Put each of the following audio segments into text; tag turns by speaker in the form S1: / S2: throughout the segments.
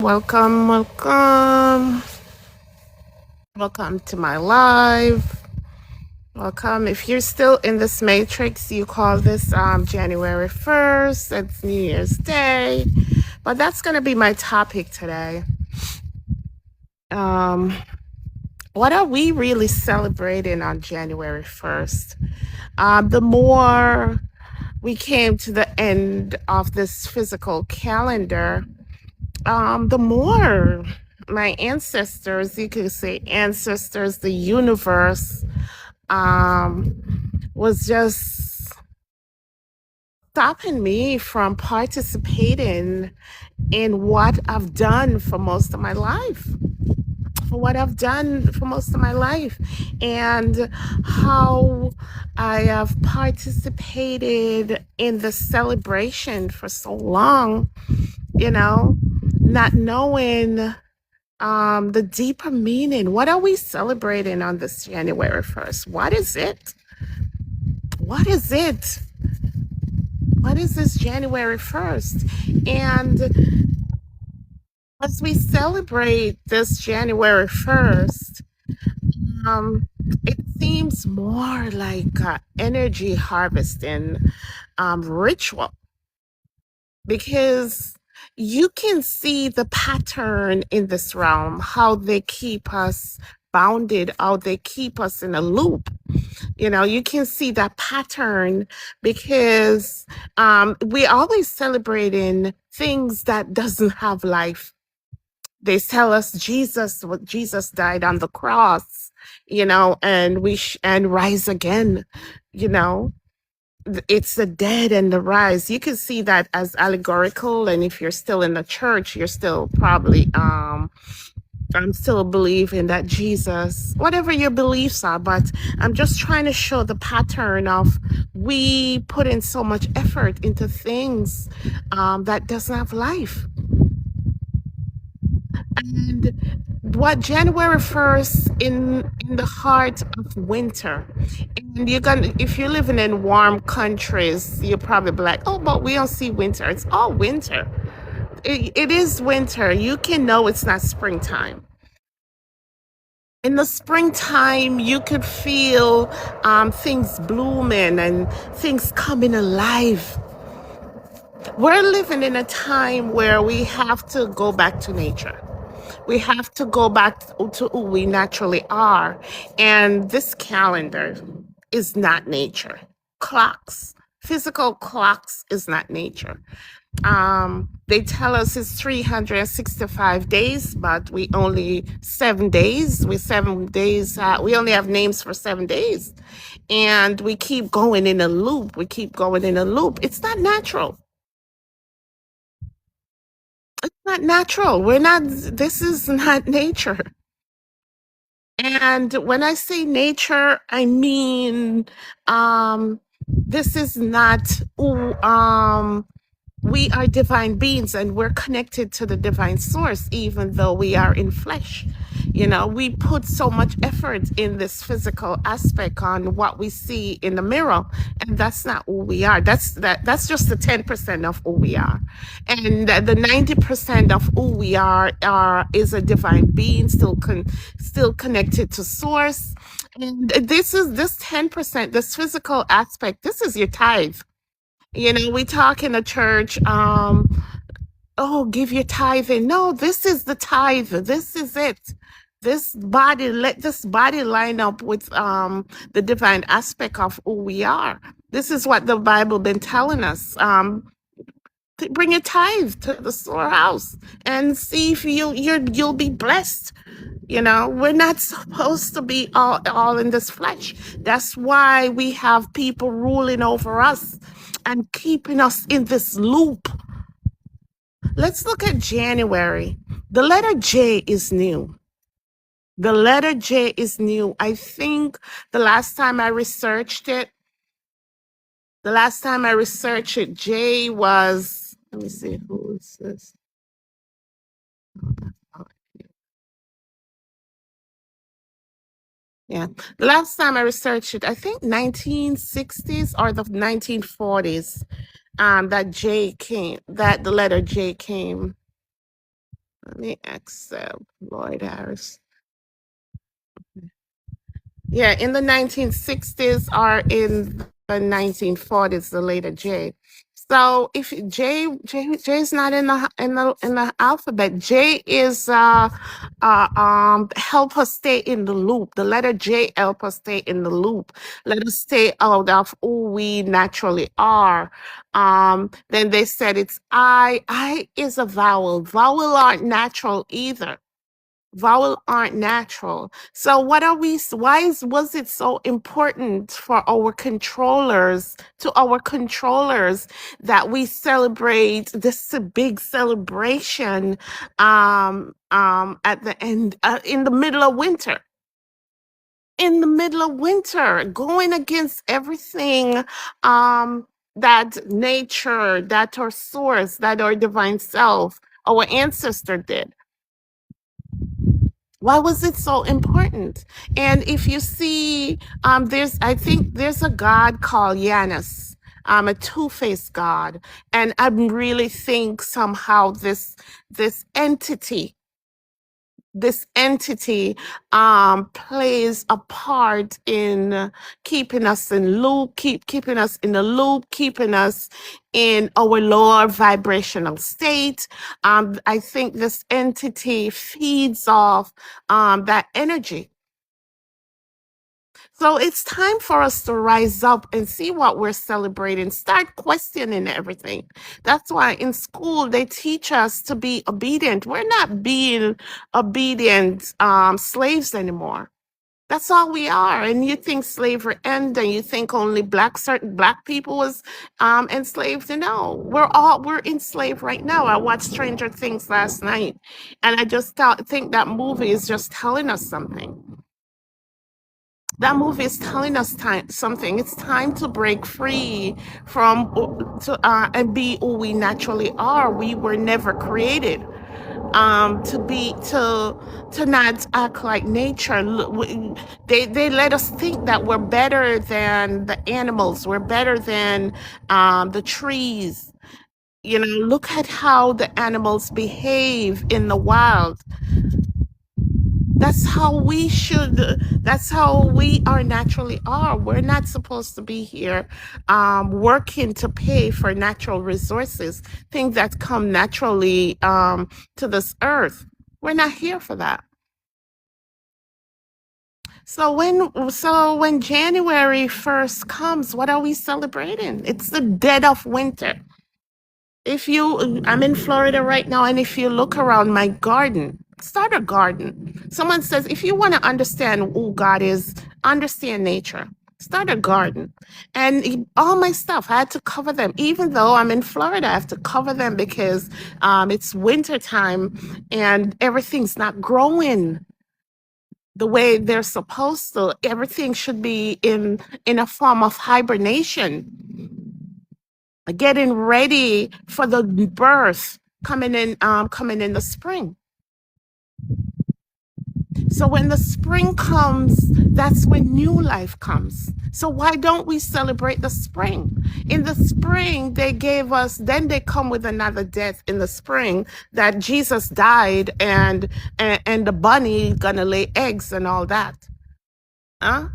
S1: Welcome, welcome, welcome to my live. Welcome. If you're still in this matrix, you call this January 1st. It's New Year's Day. But that's going to be my topic today. Um, what are we really celebrating on January 1st? The more we came to the end of this physical calendar, the more my ancestors, you could say ancestors, the universe, was just stopping me from participating in what I've done for most of my life. And how I have participated in the celebration for so long, not knowing the deeper meaning. What are we celebrating on this January 1st? What is it? What is it? What is this January 1st? And as we celebrate this January 1st, it seems more like energy harvesting ritual, because you can see the pattern in this realm, how they keep us bounded, how they keep us in a loop. You can see that pattern because we always celebrating things that doesn't have life. They tell us Jesus died on the cross, and rise again. you know it's the dead and the rise. You can see that as allegorical, and if you're still in the church, you're still probably I'm still believing that Jesus, whatever your beliefs are, but I'm just trying to show the pattern of we put in so much effort into things that doesn't have life. And what January 1st in the heart of winter. And if you're living in warm countries, you're probably be like, oh, but we don't see winter. It's all winter. It is winter. You can know it's not springtime. In the springtime, you could feel things blooming and things coming alive. We're living in a time where we have to go back to nature. We have to go back to who we naturally are. And this calendar is not nature. Physical clocks is not nature. They tell us it's 365 days, but we only 7 days. We only have names for 7 days. And we keep going in a loop. It's not natural. It's not natural. This is not nature. And when I say nature, I mean, this is not, we are divine beings and we're connected to the divine source, even though we are in flesh. We put so much effort in this physical aspect on what we see in the mirror, and that's not who we are. That's just the 10% of who we are. And the 90% of who we are is a divine being, still connected to source. And this 10%, this physical aspect, this is your tithe. We talk in the church, oh, give your tithing. No, this is the tithe. This is it. Let this body line up with the divine aspect of who we are. This is what the Bible been telling us. Bring your tithe to the storehouse and see if you'll be blessed. We're not supposed to be all in this flesh. That's why we have people ruling over us and keeping us in this loop. Let's look at January. The letter J is new. The letter J is new. I think the last time I researched it, J was, let me see, who is this? Yeah, the last time I researched it, I think 1960s or the 1940s, that the letter J came. Let me accept Lloyd Harris. Yeah, in the 1960s or in the 1940s, the letter J. So if J is not in the alphabet, J is help us stay in the loop. The letter J help us stay in the loop. Let us stay out of who we naturally are. Then they said it's I. I is a vowel. Vowel aren't natural either. Vowel aren't natural. So what are we, was it so important for our controllers that we celebrate this big celebration at the end, in the middle of winter? In the middle of winter, going against everything that nature, that our source, that our divine self, our ancestor did. Why was it so important? And if you see, I think there's a god called Janus, a two-faced god, and I really think somehow this entity this entity plays a part in keeping us in loop, keeping us in the loop, keeping us in our lower vibrational state. I think this entity feeds off that energy. So it's time for us to rise up and see what we're celebrating. Start questioning everything. That's why in school they teach us to be obedient. We're not being obedient slaves anymore. That's all we are. And you think slavery ended, and you think only certain black people was enslaved. No, we're enslaved right now. I watched Stranger Things last night, and I just think that movie is just telling us something. That movie is telling us something. It's time to break free from and be who we naturally are. We were never created to not act like nature. They let us think that we're better than the animals. We're better than the trees. You know, look at how the animals behave in the wild. That's how we should, that's how we are naturally are. We're not supposed to be here working to pay for natural resources, things that come naturally to this earth. We're not here for that. So when January 1st comes, what are we celebrating? It's the dead of winter. I'm in Florida right now, and if you look around my garden, start a garden. Someone says, if you want to understand who God is, understand nature. Start a garden. And all my stuff, I had to cover them. Even though I'm in Florida, I have to cover them because it's winter time and everything's not growing the way they're supposed to. Everything should be in a form of hibernation, getting ready for the birth coming in the spring. So when the spring comes, that's when new life comes. So why don't we celebrate the spring? In the spring, then they come with another death in the spring, that Jesus died and the bunny gonna lay eggs and all that. Huh?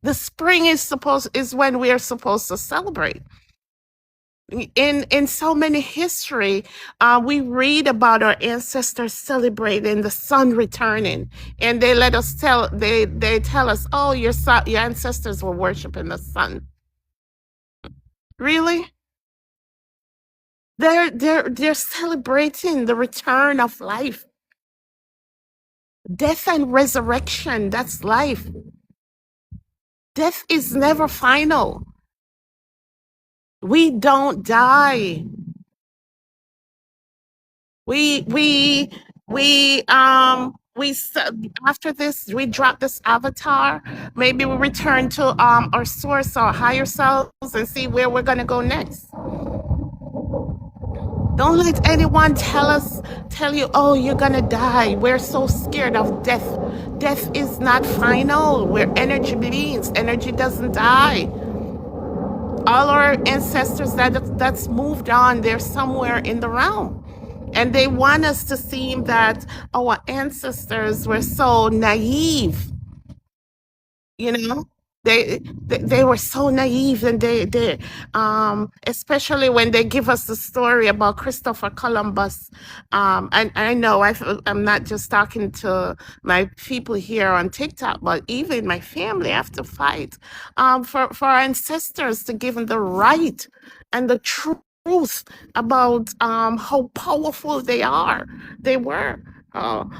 S1: The spring is when we are supposed to celebrate. In so many history, we read about our ancestors celebrating the sun returning, and they tell us, oh, your ancestors were worshiping the sun. Really? They're celebrating the return of life, death and resurrection. That's life. Death is never final. We don't die. We after this, we drop this avatar. Maybe we return to our source, our higher selves, and see where we're gonna go next. Don't let anyone tell you, oh, you're gonna die. We're so scared of death. Death is not final. We're energy beings. Energy doesn't die. All our ancestors that's moved on, they're somewhere in the realm. And they want us to seem that our ancestors were so naive, you know. They were so naive, and they especially when they give us the story about Christopher Columbus. And I know I'm not just talking to my people here on TikTok, but even my family have to fight for our ancestors to give them the right and the truth about how powerful they were. Oh,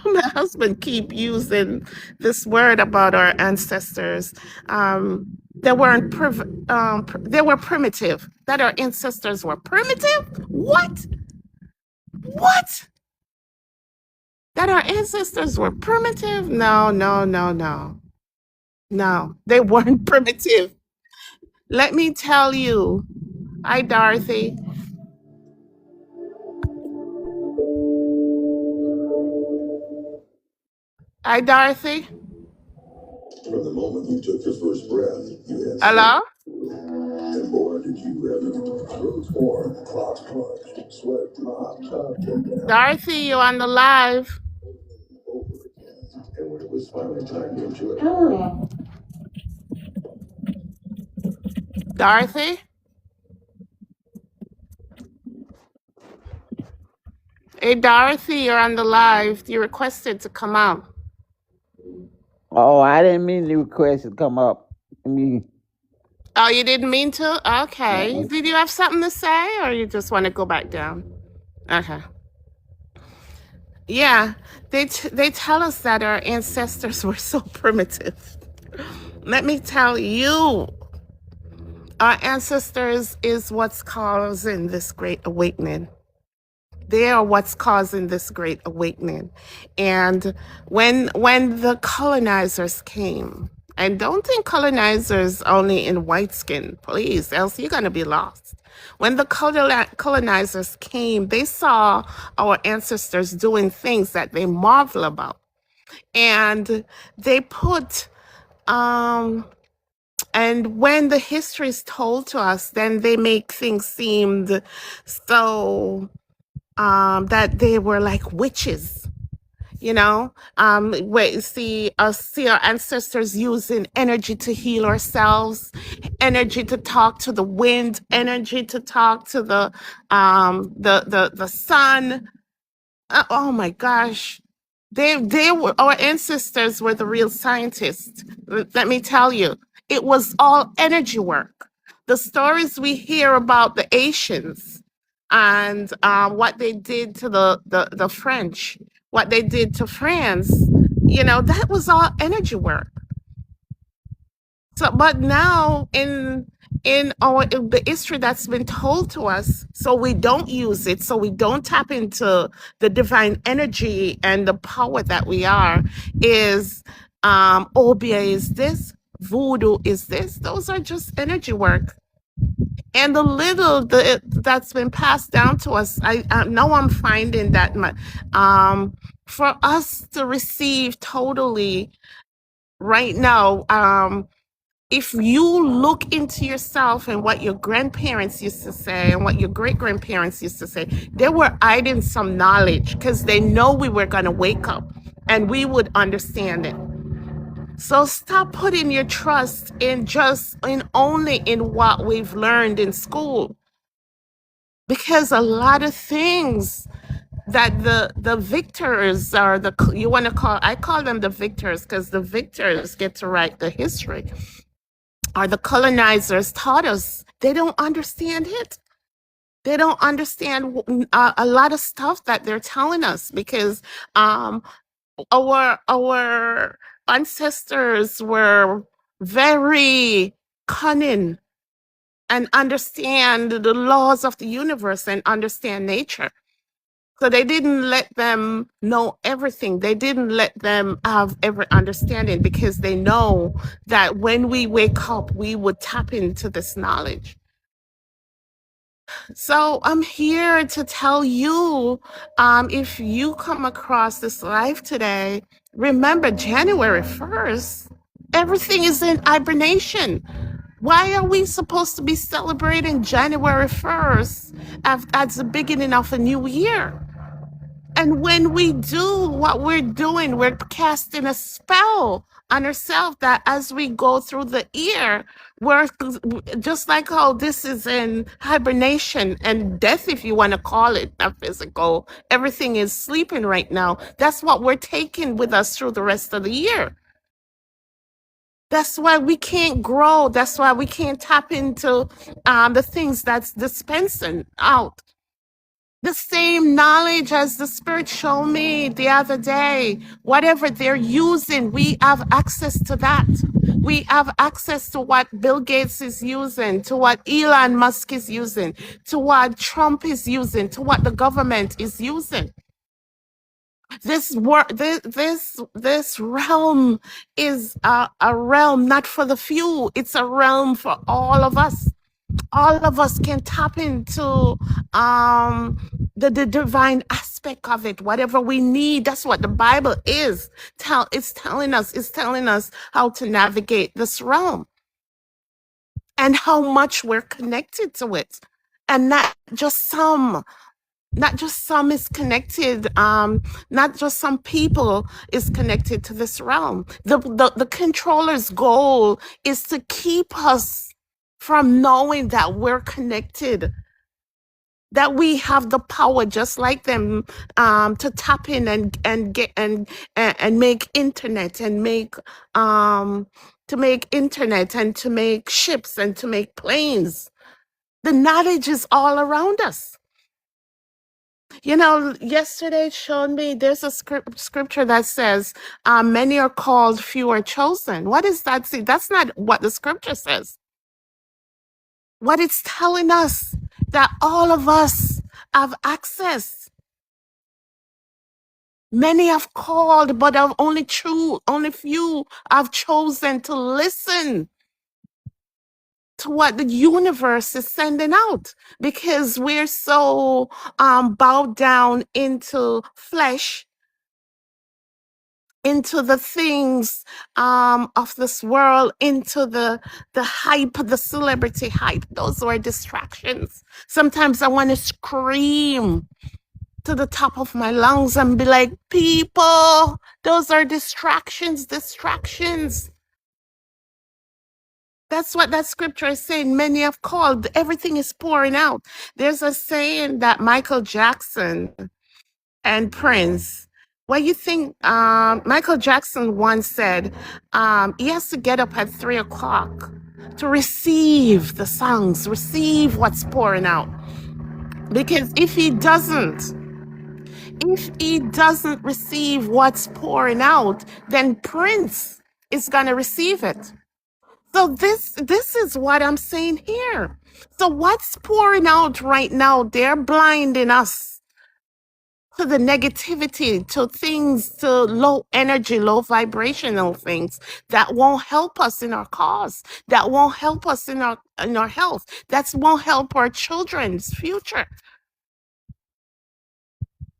S1: my husband keep using this word about our ancestors. They weren't they were primitive. That our ancestors were primitive? What? What? That our ancestors were primitive? No, no, no, no. No, they weren't primitive. Let me tell you. Hi, Dorothy. Hi, Dorothy. From the moment you took your first breath, you had hello? And boy, did you ever. Roots form, clots punch, sweat drop, top get down. Dorothy, you on the live. Over again. And when it was finally time to enjoy it. Oh. Dorothy? Hey, Dorothy, you're on the live. You requested to come out.
S2: Oh, I didn't mean the request to come up. I mean,
S1: Oh, you didn't mean to? Okay. Did you have something to say, or you just want to go back down? Okay. Yeah, they tell us that our ancestors were so primitive. Let me tell you, our ancestors is what's causing this great awakening. They are what's causing this great awakening. And when the colonizers came, and don't think colonizers only in white skin, please, else you're gonna be lost. When the colonizers came, they saw our ancestors doing things that they marvel about. And they put and when the history is told to us, then they make things seem so that they were like witches, you know. We see our ancestors using energy to heal ourselves, energy to talk to the wind, energy to talk to the sun. Oh my gosh. They were, our ancestors were the real scientists. Let me tell you, it was all energy work. The stories we hear about the Asians and what they did to the French, what they did to France, you know, that was all energy work. So, but now in the history that's been told to us, so we don't use it, so we don't tap into the divine energy and the power that we are, is Obia is this, voodoo is this. Those are just energy work. And the little that's been passed down to us, I know I'm finding that for us to receive totally right now, if you look into yourself and what your grandparents used to say and what your great grandparents used to say, they were hiding some knowledge because they know we were going to wake up and we would understand it. So stop putting your trust in only in what we've learned in school, because a lot of things that the victors are you want to call, I call them the victors because the victors get to write the history, or the colonizers taught us, they don't understand it. They don't understand a lot of stuff that they're telling us, because our ancestors were very cunning and understand the laws of the universe and understand nature. So they didn't let them know everything. They didn't let them have every understanding, because they know that when we wake up, we would tap into this knowledge. So I'm here to tell you, if you come across this live today, remember January 1st, everything is in hibernation. Why are we supposed to be celebrating January 1st as the beginning of a new year? And when we do what we're doing, we're casting a spell on ourselves that as we go through the year, we're just like how this is in hibernation and death, if you want to call it, not physical. Everything is sleeping right now. That's what we're taking with us through the rest of the year. That's why we can't grow. That's why we can't tap into the things that's dispensing out. The same knowledge as the Spirit showed me the other day. Whatever they're using, we have access to that. We have access to what Bill Gates is using, to what Elon Musk is using, to what Trump is using, to what the government is using. This realm is a realm not for the few. It's a realm for all of us. All of us can tap into the divine aspect of it, whatever we need. That's what the Bible is. It's telling us how to navigate this realm and how much we're connected to it. And not just some is connected, not just some people is connected to this realm. The controller's goal is to keep us from knowing that we're connected, that we have the power just like them, to tap in and get and make internet and make to make internet and to make ships and to make planes. The knowledge is all around us. Yesterday showed me there's a scripture that says, many are called, few are chosen. What is that? See, that's not what the scripture says. What it's telling us that all of us have access. Many have called, but only few have chosen to listen to what the universe is sending out, because we're so bowed down into flesh, into the things of this world, into the hype, the celebrity hype. Those are distractions. Sometimes I want to scream to the top of my lungs and be like, people, those are distractions. That's what that scripture is saying. Many have called. Everything is pouring out. There's a saying that Michael Jackson and Prince, what you think, Michael Jackson once said, he has to get up at 3 o'clock to receive the songs, receive what's pouring out. Because if he doesn't receive what's pouring out, then Prince is going to receive it. So this is what I'm saying here. So what's pouring out right now, they're blinding us to the negativity, to things, to low energy, low vibrational things that won't help us in our cause, that won't help us in our health, that won't help our children's future.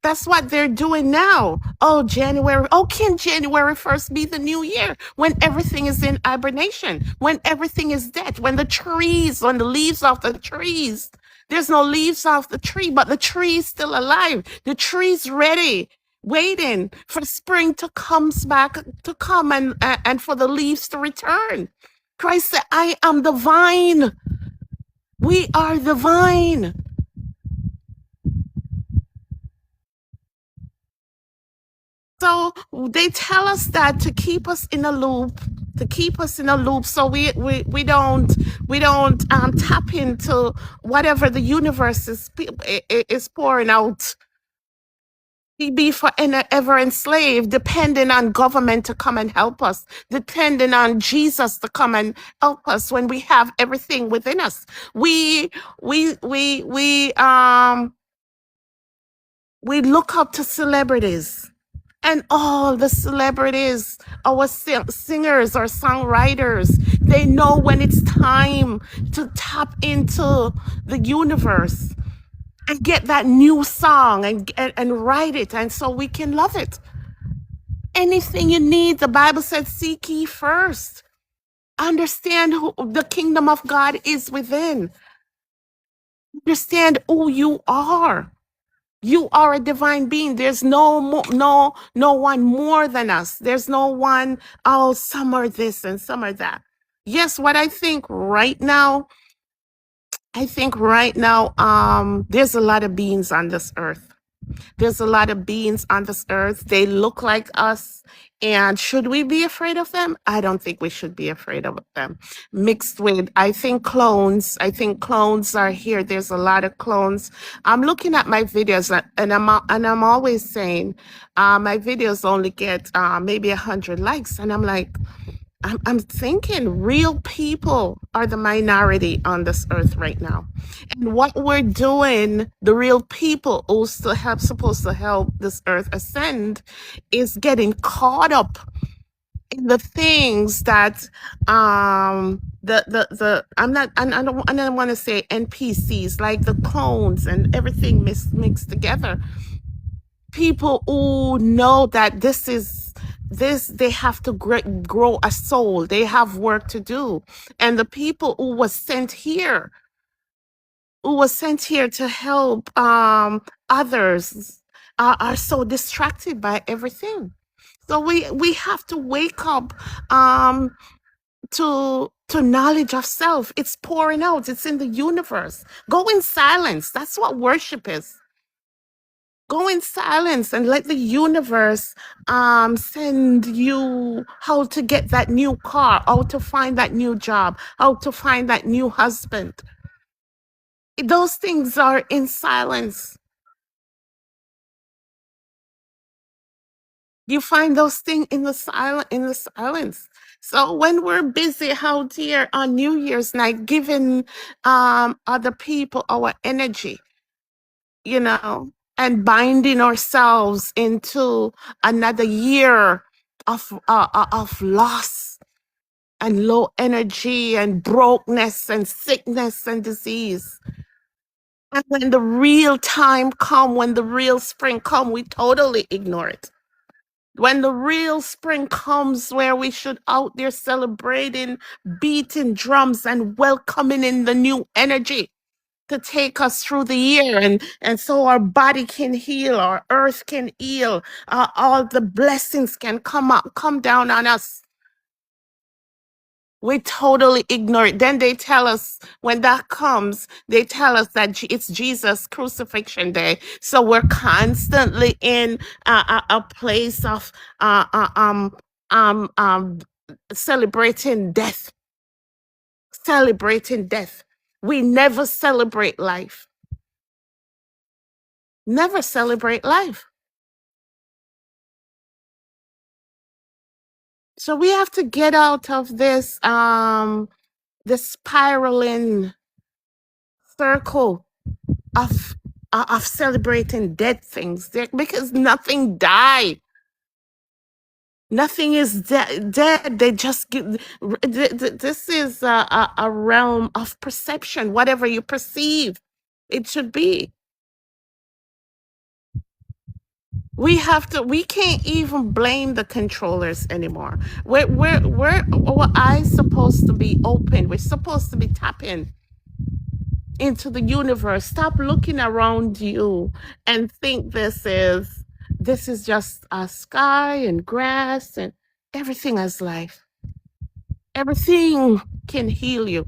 S1: That's what they're doing now. Oh, can January 1st be the new year when everything is in hibernation, when everything is dead, when the leaves off the trees, there's no leaves off the tree, but the tree is still alive. The tree's ready, waiting for spring to come and for the leaves to return. Christ said, I am the vine. We are the vine. So they tell us that to keep us in a loop, so we don't tap into whatever the universe is pouring out. We be forever enslaved, depending on government to come and help us, depending on Jesus to come and help us when we have everything within us. We look up to celebrities. And all the celebrities, our singers or songwriters, they know when it's time to tap into the universe and get that new song and write it, and so we can love it. Anything you need, the Bible said, seek ye first. Understand who the kingdom of God is within. Understand who you are. You are a divine being. There's no one more than us. There's no one, oh, some are this and some are that. Yes, what I think right now, there's a lot of beings on this earth. There's a lot of beings on this earth. They look like us. And should we be afraid of them? I don't think we should be afraid of them. Mixed with, I think clones. I think clones are here. There's a lot of clones. I'm looking at my videos and I'm always saying, my videos only get maybe 100 likes. And I'm like, I'm thinking real people are the minority on this earth right now. And what we're doing, the real people who supposed to help this earth ascend, is getting caught up in the things that the I don't want to say NPCs, like the clones and everything mixed together. People who know that they have to grow a soul, they have work to do. And the people who was sent here to help others are so distracted by everything. So we have to wake up to knowledge of self. It's pouring out, it's in the universe. Go in silence. That's what worship is. Go in silence and let the universe send you how to get that new car, how to find that new job, how to find that new husband. Those things are in silence. You find those things in the silence. So when we're busy out here on New Year's night giving other people our energy, you know, and binding ourselves into another year of loss and low energy and brokenness and sickness and disease. And when the real time come, when the real spring come, we totally ignore it. When the real spring comes, where we should out there celebrating, beating drums and welcoming in the new energy to take us through the year, and so our body can heal, our earth can heal, all the blessings can come down on us. We totally ignore it. Then they tell us, when that comes, they tell us that it's Jesus crucifixion day. So we're constantly in a place of um, um, celebrating death, celebrating death. We never celebrate life. Never celebrate life. So we have to get out of this spiraling circle of of celebrating dead things because nothing died. Nothing is dead. They just give. This is a realm of perception. Whatever you perceive, it should be. We can't even blame the controllers anymore. We're our eyes supposed to be open. We're supposed to be tapping into the universe. Stop looking around you and think this is just a sky and grass and everything has life. Everything can heal you.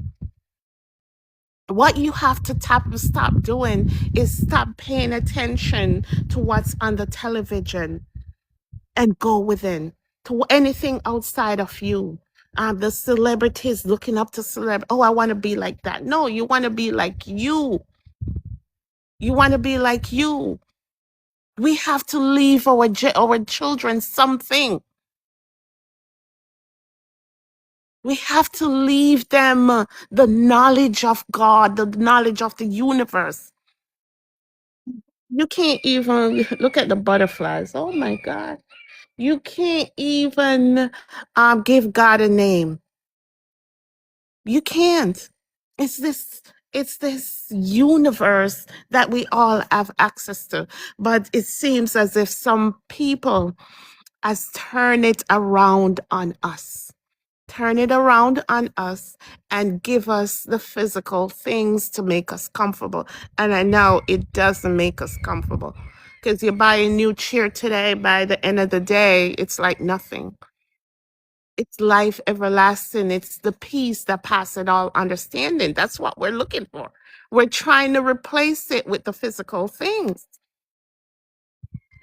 S1: What you have to stop doing is stop paying attention to what's on the television and go within to anything outside of you. The celebrities looking up to Oh, I want to be like that. No, you want to be like you. You want to be like you. We have to leave our children something. We have to leave them the knowledge of God, the knowledge of the universe. You can't even look at the butterflies. Oh my God. You can't even give God a name. You can't. It's this it's this universe that we all have access to. But it seems as if some people has turned it around on us. turn it around on us and give us the physical things to make us comfortable. And I know it doesn't make us comfortable because you buy a new chair today, by the end of the day, it's like nothing. It's life everlasting. It's the peace that passes all understanding. That's what we're looking for. We're trying to replace it with the physical things.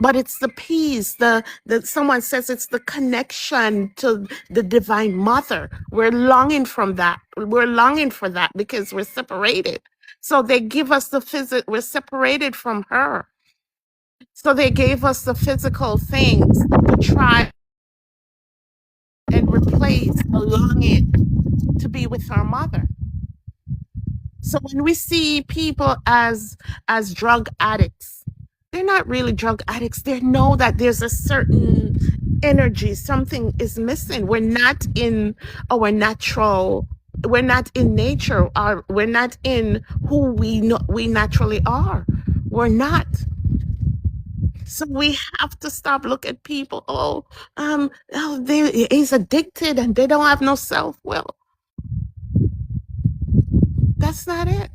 S1: But it's the peace, the someone says it's the connection to the divine mother. We're longing from that. We're longing for that because we're separated. So they give us the physical, we're separated from her. So they gave us the physical things to try and replace the longing to be with our mother. So when we see people as drug addicts, they're not really drug addicts. They know that there's a certain energy, something is missing. We're not in our natural, we're not in nature, or we're not in who we know we naturally are. We're not. So we have to stop look at people. Oh, they is addicted and they don't have no self will. That's not it.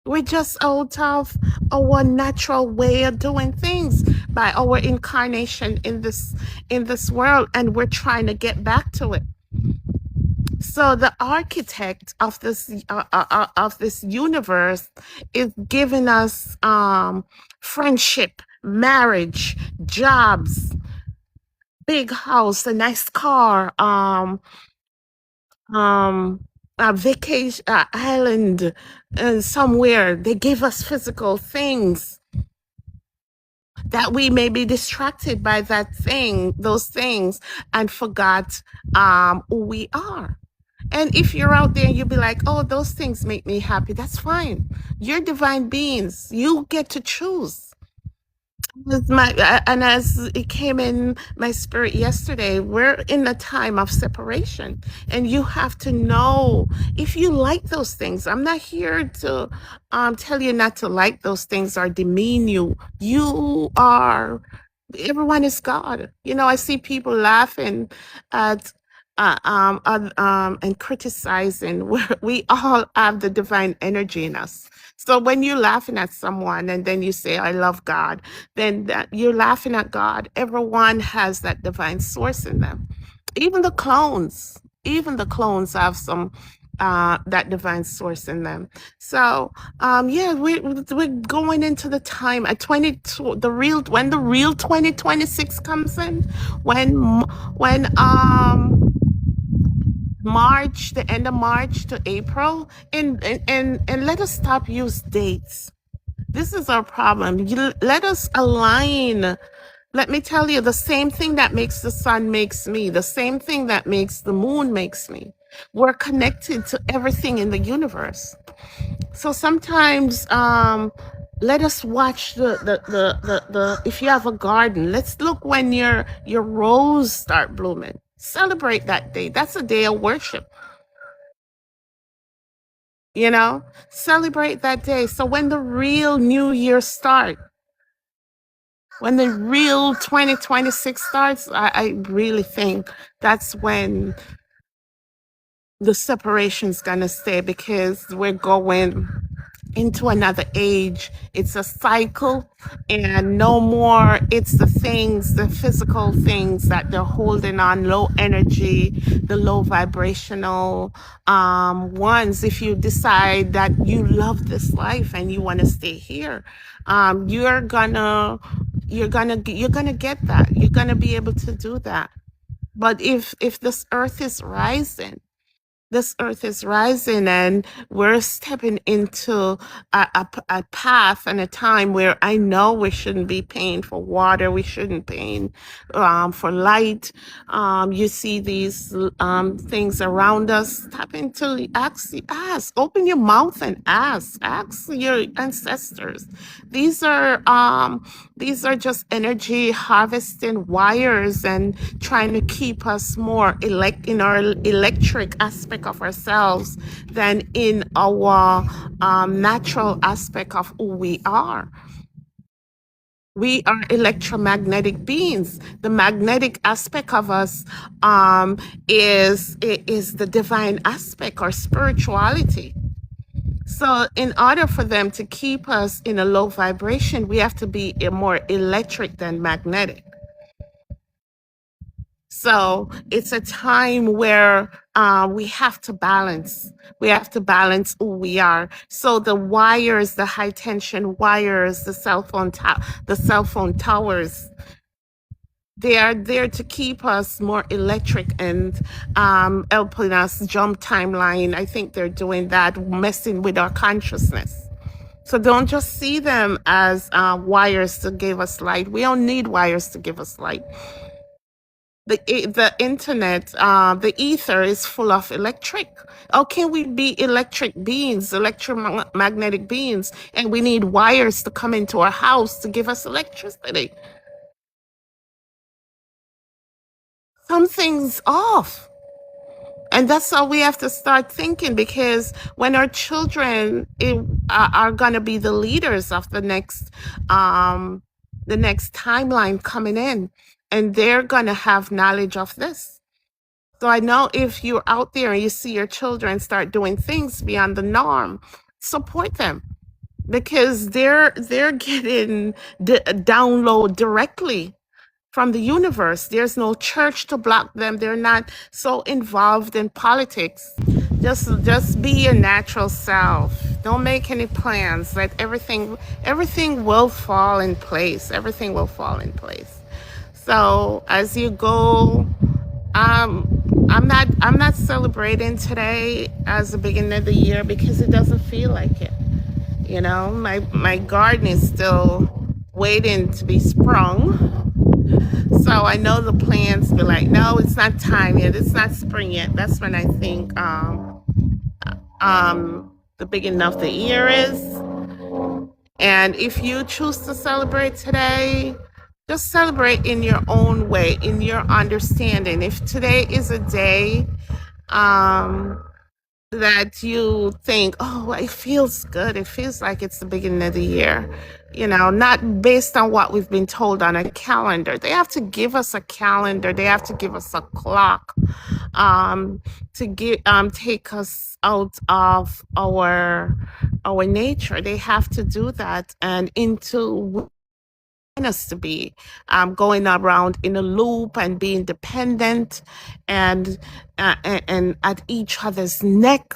S1: We're just out of our natural way of doing things by our incarnation in this world, and we're trying to get back to it. So the architect of this universe is giving us friendship, marriage, jobs, big house, a nice car, um a vacation island somewhere. They give us physical things that we may be distracted by those things, and forgot who we are. And if you're out there and you'll be like, oh, those things make me happy, that's fine. You're divine beings, you get to choose. And as it came in my spirit yesterday, we're in a time of separation, and you have to know if you like those things. I'm not here to tell you not to like those things or demean you. You are, everyone is God. You know, I see people laughing at and criticizing. We all have the divine energy in us. So when you're laughing at someone and then you say, I love God, then that you're laughing at God. Everyone has that divine source in them. Even the clones have some that divine source in them. So yeah, we're going into the time at 22, when the real 2026 comes in, when March, the end of March to April, and let us stop use dates. This is our problem. Let us align. Let me tell you, the same thing that makes the sun makes me, the same thing that makes the moon makes me. We're connected to everything in the universe. So sometimes let us watch the if you have a garden, let's look when your rose start blooming. Celebrate that day. That's a day of worship, you know? Celebrate that day. So when the real new year starts, when the real 2026 starts, I really think that's when the separation's gonna stay, because we're going into another age. It's a cycle, and no more it's the things, the physical things that they're holding on, low energy, the low vibrational ones. If you decide that you love this life and you want to stay here, you're gonna get that. You're gonna be able to do that. But if this earth is rising, and we're stepping into a path and a time where I know we shouldn't be paying for water, we shouldn't pay for light. You see these things around us. Tap into, ask, open your mouth and ask your ancestors. These are just energy harvesting wires and trying to keep us more in our electric aspect of ourselves than in our natural aspect of who we are. We are electromagnetic beings. The magnetic aspect of us um, is the divine aspect or spirituality. So, in order for them to keep us in a low vibration, we have to be more electric than magnetic. So, it's a time where we have to balance. We have to balance who we are. So, the wires, the high tension wires, the cell phone towers, they are there to keep us more electric and helping us jump timeline. I think they're doing that, messing with our consciousness. So don't just see them as wires to give us light. We don't need wires to give us light. The internet, the ether is full of electric. How can we be electric beings, electromagnetic beings, and we need wires to come into our house to give us electricity? Something's off. And that's how we have to start thinking, because when our children are going to be the leaders of the next timeline coming in, and they're going to have knowledge of this. So I know if you're out there and you see your children start doing things beyond the norm, support them, because they're getting the download directly from the universe. There's no church to block them. They're not so involved in politics. Just be your natural self. Don't make any plans. Let everything will fall in place. Everything will fall in place. So as you go, I'm not celebrating today as the beginning of the year because it doesn't feel like it. You know, my garden is still waiting to be sprung. So I know the plants be like, no, it's not time yet. It's not spring yet. That's when I think the beginning of the year is. And if you choose to celebrate today, just celebrate in your own way, in your understanding. If today is a day that you think, oh, it feels good. It feels like it's the beginning of the year, not based on what we've been told on a calendar. They have to give us a calendar. They have to give us a clock to take us out of our nature. They have to do that and into us to be going around in a loop and being dependent and at each other's neck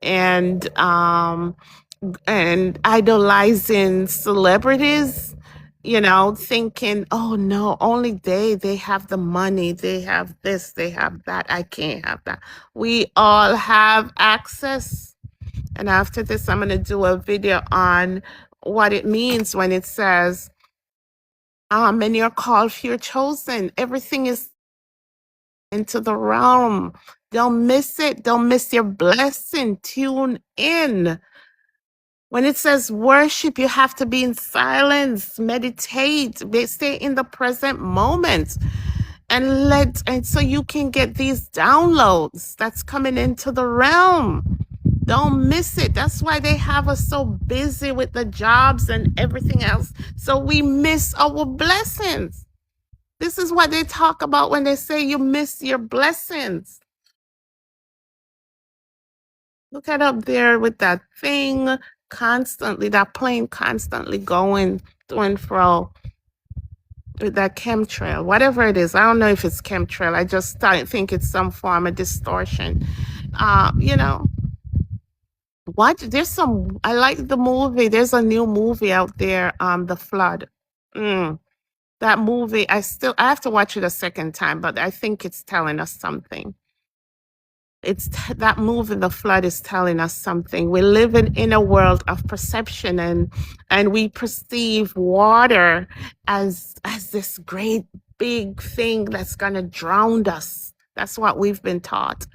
S1: and idolizing celebrities, thinking, oh no, only they have the money, they have this, they have that, I can't have that. We all have access. And after this, I'm going to do a video on what it means when it says, and you're called, you're chosen. Everything is into the realm. Don't miss it. Don't miss your blessing. Tune in. When it says worship, you have to be in silence, meditate, stay in the present moment, and so you can get these downloads that's coming into the realm. Don't miss it. That's why they have us so busy with the jobs and everything else. So we miss our blessings. This is what they talk about when they say you miss your blessings. Look at up there with that thing constantly, that plane constantly going to and fro with that chemtrail, whatever it is. I don't know if it's chemtrail. I just think it's some form of distortion. I like the movie. There's a new movie out there, The Flood. That movie, I have to watch it a second time, but I think it's telling us something. That movie, The Flood, is telling us something. We live in a world of perception, and we perceive water as this great big thing that's gonna drown us. That's what we've been taught.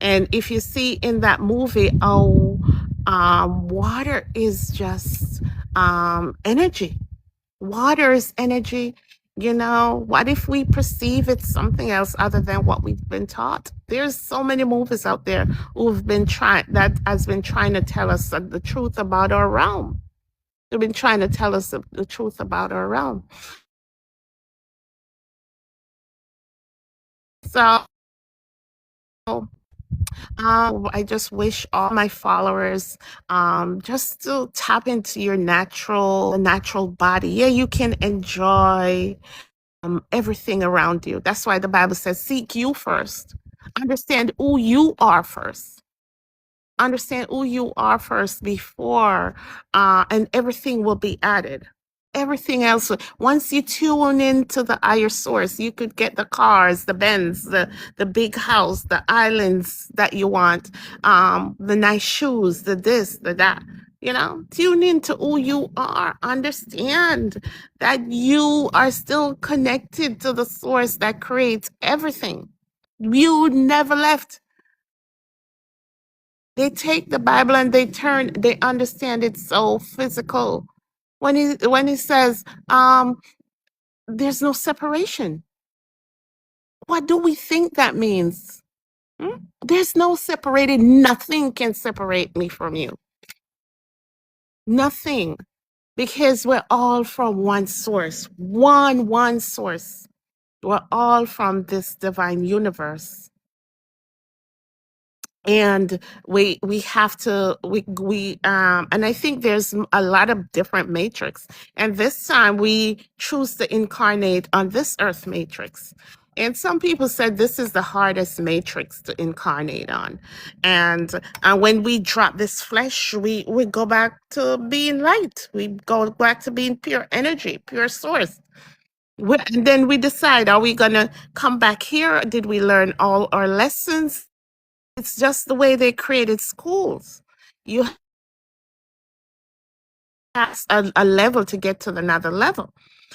S1: And if you see in that movie, water is just energy. Water is energy. What if we perceive it's something else other than what we've been taught? There's so many movies out there that has been trying to tell us the truth about our realm. They've been trying to tell us the truth about our realm. So I just wish all my followers just to tap into your natural body. Yeah, you can enjoy everything around you. That's why the Bible says, seek you first. Understand who you are first. Understand who you are first before, and everything will be added. Everything else, once you tune into the higher source, you could get the cars, the Benz, the big house, the islands that you want, the nice shoes, the this, the that. You know, tune into who you are. Understand that you are still connected to the source that creates everything. You never left. They take the Bible and they understand it so physical. When he says, there's no separation. What do we think that means? Hmm? There's no separating. Nothing can separate me from you. Nothing. Because we're all from one source. One source. We're all from this divine universe. And we have to we and I think there's a lot of different matrix, and this time we choose to incarnate on this earth matrix. And some people said this is the hardest matrix to incarnate on. And when we drop this flesh, we go back to being light. We go back to being pure energy, pure source. And then we decide, are we going to come back here? Did we learn all our lessons? It's just the way they created schools. You have a level to get to another level.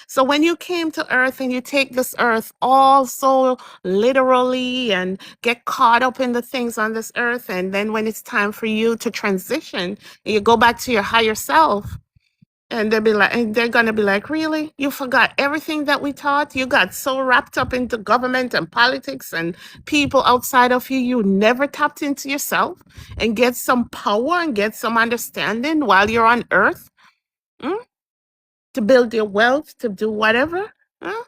S1: So when you came to earth and you take this earth all so literally and get caught up in the things on this earth, and then when it's time for you to transition, you go back to your higher self, and they're gonna be like, really? You forgot everything that we taught? You got so wrapped up into government and politics and people outside of you, you never tapped into yourself and get some power and get some understanding while you're on earth, mm? To build your wealth, to do whatever. Mm?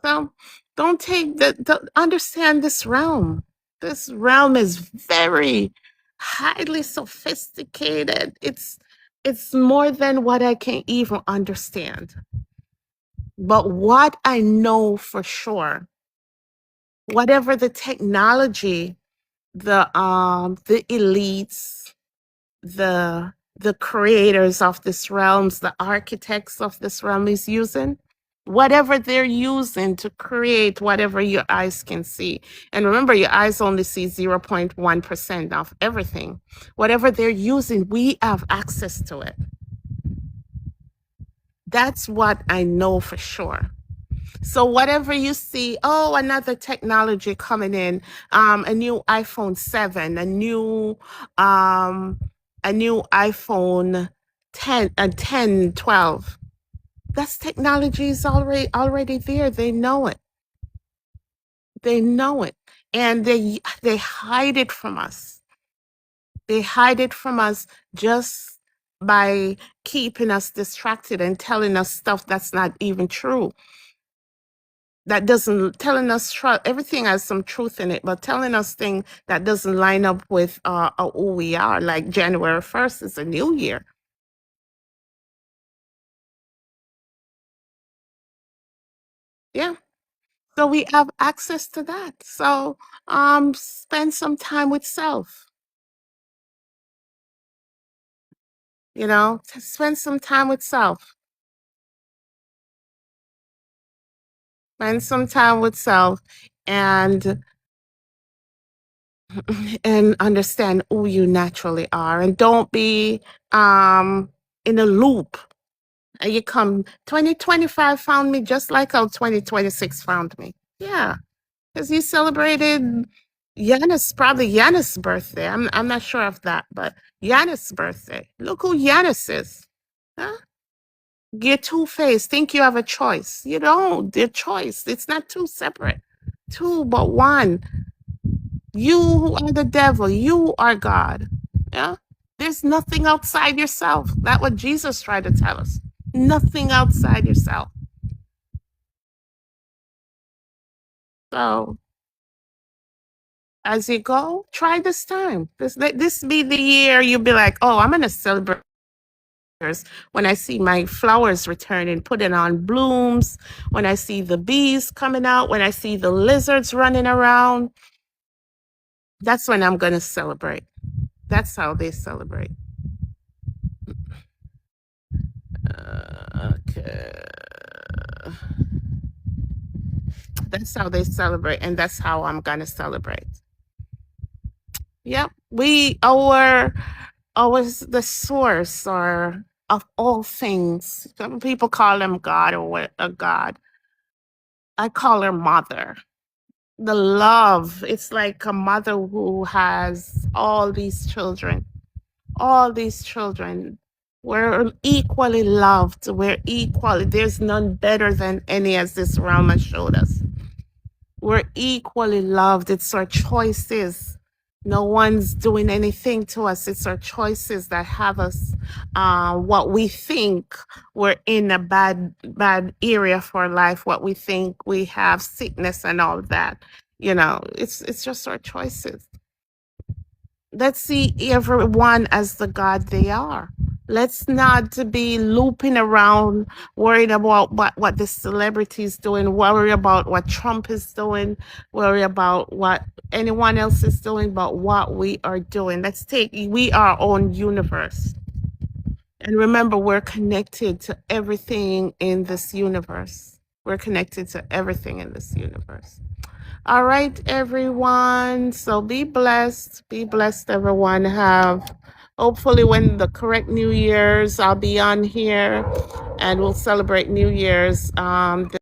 S1: So don't take understand this realm. This realm is very highly sophisticated. It's more than what I can even understand. But what I know for sure, whatever the technology, the elites, the creators of this realms, the architects of this realm is using, whatever they're using to create whatever your eyes can see. And remember, your eyes only see 0.1% of everything. Whatever they're using, we have access to it. That's what I know for sure. So whatever you see, oh, another technology coming in, a new iPhone 7, a new iPhone 10, 10, 12. That's technology is already there. They know it. They know it. And they hide it from us. They hide it from us just by keeping us distracted and telling us stuff that's not even true. That doesn't telling us everything has some truth in it, but telling us things that doesn't line up with who we are. Like January 1st is a new year. Yeah. So we have access to that. So spend some time with self. Spend some time with self. Spend some time with self, and understand who you naturally are, and don't be in a loop. And you come 2025 found me just like how 2026 found me. Yeah, because you celebrated probably Yanis' birthday. I'm not sure of that, but Yanis' birthday. Look who Yanis is. Huh? You're two-faced. Think you have a choice. You don't. The choice. It's not two separate. Two, but one. You are the devil. You are God. Yeah. There's nothing outside yourself. That's what Jesus tried to tell us. Nothing outside yourself. So as you go, try this time. This be the year you'll be like, oh, I'm gonna celebrate when I see my flowers returning, putting on blooms, when I see the bees coming out, when I see the lizards running around. That's when I'm gonna celebrate. That's how they celebrate. Okay. That's how they celebrate, and that's how I'm gonna celebrate. Yep. Our the source or of all things. Some people call him God or what a God. I call her mother. The love. It's like a mother who has all these children. All these children. We're equally loved. We're equally. There's none better than any, as this realm has showed us. We're equally loved. It's our choices. No one's doing anything to us. It's our choices that have us what we think we're in a bad area for life, what we think we have sickness and all that. It's just our choices. Let's see everyone as the God they are. Let's not be looping around, worried about what the celebrities doing, worry about what Trump is doing, worry about what anyone else is doing, but what we are doing. We are our own universe. And remember, we're connected to everything in this universe. We're connected to everything in this universe. All right, everyone. So be blessed. Be blessed, everyone. Hopefully, when the correct New Year's, I'll be on here and we'll celebrate New Year's.